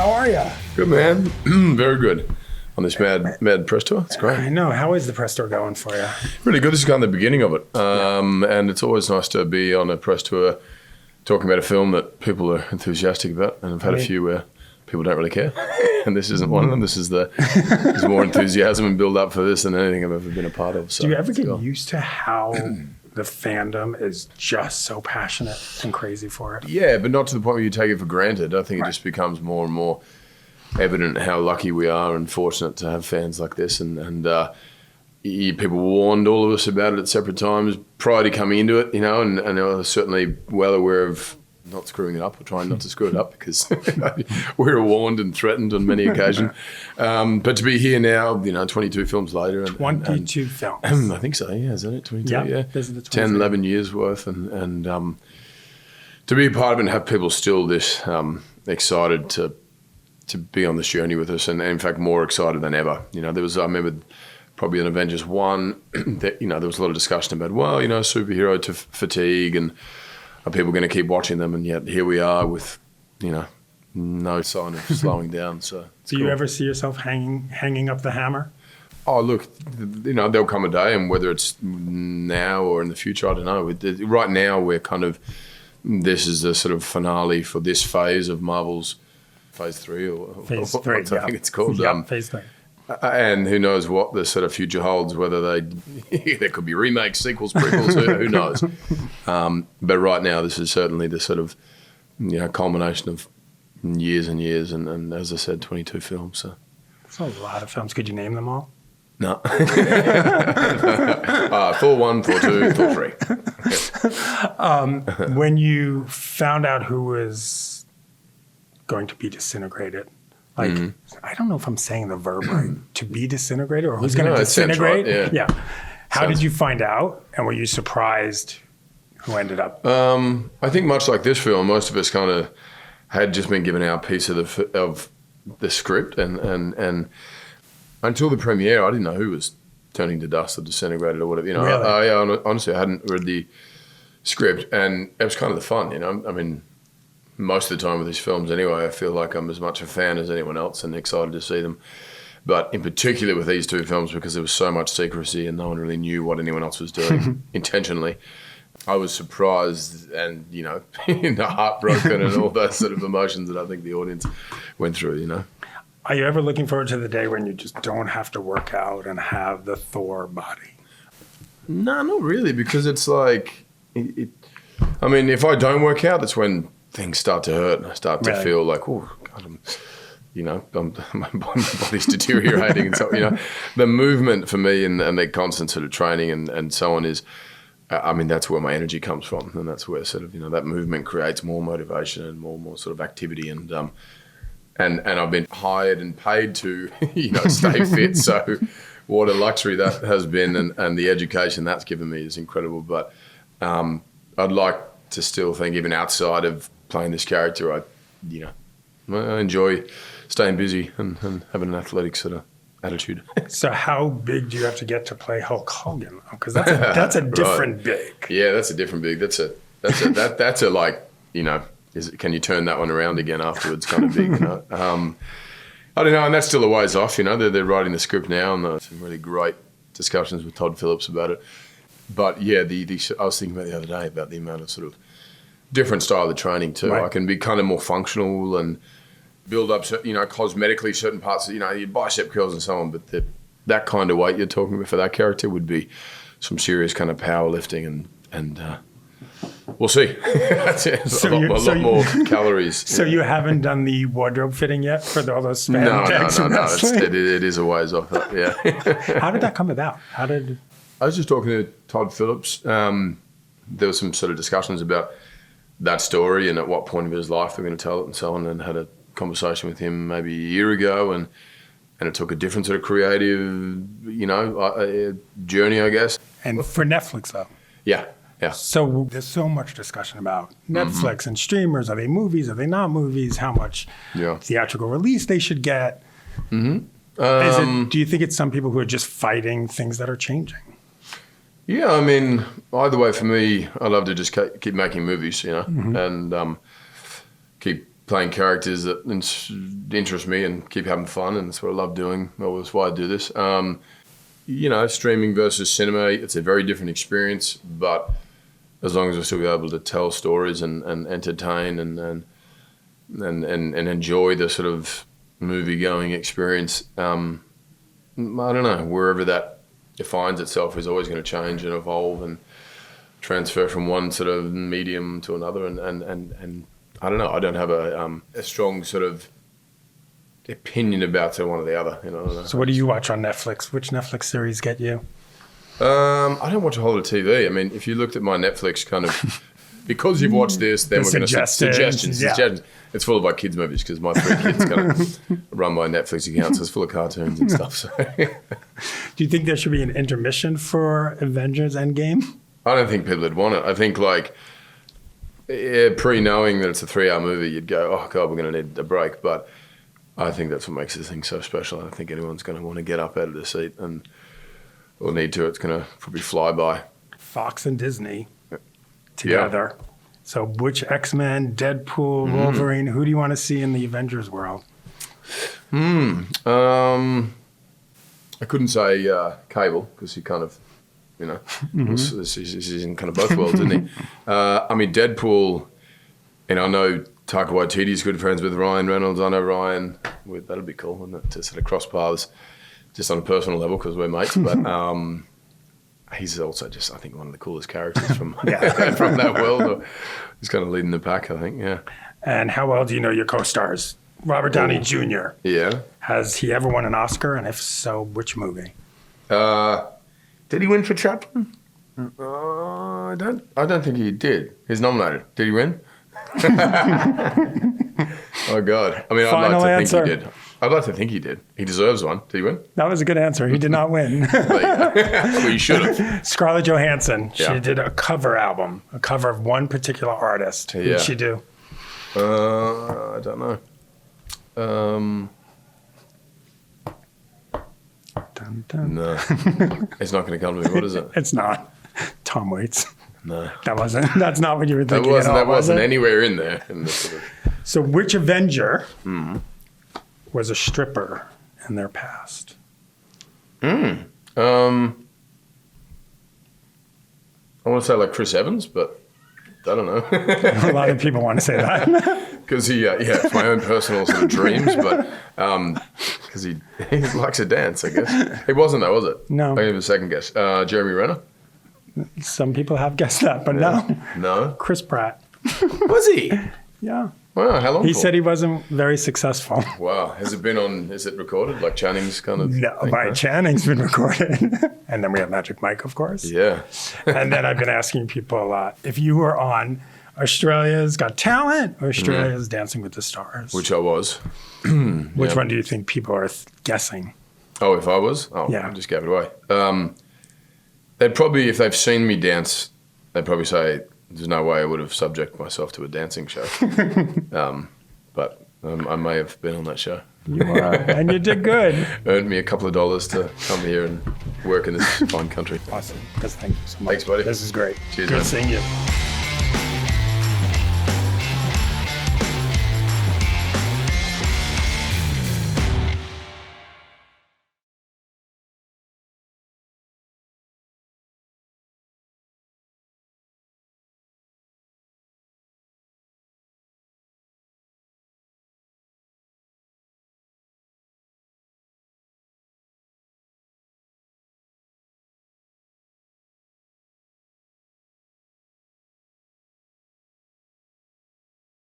how are you? Good, man. Very good. On this mad press tour. It's great. I know. How is the press tour going for you? Really good. This is kind of the beginning of it. And it's always nice to be on a press tour talking about a film that people are enthusiastic about. And I've had a few where people don't really care. And this isn't one of them. There's more enthusiasm and build up for this than anything I've ever been a part of. So do you ever get used to how the fandom is just so passionate and crazy for it? Yeah, but not to the point where you take it for granted. I think it just becomes more and more evident how lucky we are and fortunate to have fans like this. And people warned all of us about it at separate times prior to coming into it, and I was certainly well aware of not screwing it up or trying not to screw it up because we were warned and threatened on many occasions. But to be here now, 22 films later. 22 films. I think so, yeah. Is that it? 22, yeah. This is the 10, 11 years worth. And to be a part of it and have people still this excited to be on this journey with us, and in fact more excited than ever. I remember probably in Avengers 1 that, there was a lot of discussion about, superhero to fatigue, and are people going to keep watching them? And yet here we are with, no sign of slowing down. So do you ever see yourself hanging up the hammer? Oh, look, there'll come a day, and whether it's now or in the future, I don't know. Right now we're this is the sort of finale for this phase of Marvel's Phase 3 or Phase 3, I think it's called. Phase 3. And who knows what the sort of future holds, whether there could be remakes, sequels, prequels, who knows. But right now, this is certainly the sort of, culmination of years and years. And as I said, 22 films. So. That's a lot of films. Could you name them all? No. Thor 1, Thor 2, Thor 3. When you found out who was going to be disintegrated, I don't know if I'm saying the verb right, to be disintegrated, or who's going to disintegrate. Right, yeah. How did you find out, and were you surprised who ended up? I think much like this film, most of us kind of had just been given our piece of the script, and until the premiere, I didn't know who was turning to dust or disintegrated or whatever. Really? Honestly, I hadn't read the script, and it was kind of the fun. I mean, most of the time with these films anyway, I feel like I'm as much a fan as anyone else and excited to see them. But in particular with these two films, because there was so much secrecy and no one really knew what anyone else was doing intentionally, I was surprised and, heartbroken and all those sort of emotions that I think the audience went through, Are you ever looking forward to the day when you just don't have to work out and have the Thor body? No, not really, because it's like, if I don't work out, that's when things start to hurt and I start to feel like, oh, God, my body's deteriorating. And so, the movement for me and the constant sort of training and so on is, that's where my energy comes from. And that's where sort of, that movement creates more motivation and more sort of activity. And I've been hired and paid to, stay fit. So what a luxury that has been. And the education that's given me is incredible. But I'd like to still think, even outside of playing this character, I enjoy staying busy and having an athletic sort of attitude. So how big do you have to get to play Hulk Hogan? Because that's a different big. Yeah, that's a different big. That's a like, can you turn that one around again afterwards kind of big, I don't know, and that's still a ways off, they're writing the script now, and there's some really great discussions with Todd Phillips about it. But yeah, I was thinking about the other day about the amount of sort of different style of training too. Right. I can be kind of more functional and build up, cosmetically certain parts, your bicep curls and so on. But that kind of weight you're talking about for that character would be some serious kind of powerlifting, and we'll see. That's a lot more calories. So you haven't done the wardrobe fitting yet for all those spandex? No. It is a ways off. Yeah. How did that come about? I was just talking to Todd Phillips. There was some sort of discussions about that story and at what point of his life we're going to tell it and so on, and had a conversation with him maybe a year ago, and it took a different sort of creative, journey, I guess. And for Netflix, though. Yeah. So there's so much discussion about Netflix and streamers. Are they movies? Are they not movies? How much theatrical release they should get? Mm-hmm. Do you think it's some people who are just fighting things that are changing? Yeah, either way for me, I love to just keep making movies, and keep playing characters that interest me and keep having fun, and that's what I love doing. Well, that's why I do this. Streaming versus cinema, it's a very different experience, but as long as we're still able to tell stories and entertain and enjoy the sort of movie-going experience, I don't know, wherever that defines itself is always going to change and evolve and transfer from one sort of medium to another, and I don't know. I don't have a strong sort of opinion about one or the other. I don't know. So what do you watch on Netflix? Which Netflix series get you? I don't watch a whole lot of TV. I mean, if you looked at my Netflix kind of, because you've watched this, then we're going to suggestions. It's full of like kids movies because my 3 kids kind of run my Netflix account, so it's full of cartoons and stuff. So. Do you think there should be an intermission for Avengers Endgame? I don't think people would want it. I think like pre-knowing that it's a 3-hour movie, you'd go, oh God, we're going to need a break. But I think that's what makes this thing so special. I don't think anyone's going to want to get up out of their seat or need to. It's going to probably fly by. Fox and Disney together. Yeah. So which X-Men, Deadpool, Wolverine, who do you want to see in the Avengers world? I couldn't say Cable because he kind of, he's in kind of both worlds, isn't he? I mean, Deadpool, I know Taika Waititi's good friends with Ryan Reynolds. I know Ryan. That'd be cool, wouldn't it, to sort of cross paths just on a personal level because we're mates. But he's also just, I think, one of the coolest characters from from that world. He's kind of leading the pack, I think, yeah. And how well do you know your co-stars? Robert Downey Jr. Yeah. Has he ever won an Oscar? And if so, which movie? Did he win for Chaplin? I don't think he did. He's nominated. Did he win? Oh God! I mean, Final answer. Think he did. I'd like to think he did. He deserves one. Did he win? That was a good answer. He did not win. Well, you should have. Scarlett Johansson. She did a cover album, a cover of one particular artist. Who did she do? I don't know. Dun, dun. No, it's not going to come to me. What is it? It's not. Tom Waits. No, that's not what you were thinking. That wasn't anywhere in there. So, which Avenger was a stripper in their past? I want to say like Chris Evans, but I don't know. A lot of people want to say that because it's my own personal sort of dreams, but because he likes to dance, I guess. He wasn't though, was it? No. I give a second guess. Jeremy Renner. Some people have guessed that, but no. Chris Pratt. Was he? Yeah. Wow, how long? He said he wasn't very successful. Wow. Has it been on, is it recorded? Like Channing's kind of No, Channing's been recorded. And then we have Magic Mike, of course. Yeah. And then I've been asking people a lot, if you were on Australia's Got Talent or Australia's Dancing with the Stars. Which I was. Which one do you think people are guessing? Oh, if I was? Oh, yeah. I just gave it away. They'd probably, if they've seen me dance, they'd probably say, there's no way I would have subjected myself to a dancing show. But I may have been on that show. You are, and you did good. Earned me a couple of dollars to come here and work in this fine country. Awesome. Thank you so much. Thanks, buddy. This is great. Cheers, good man. seeing you.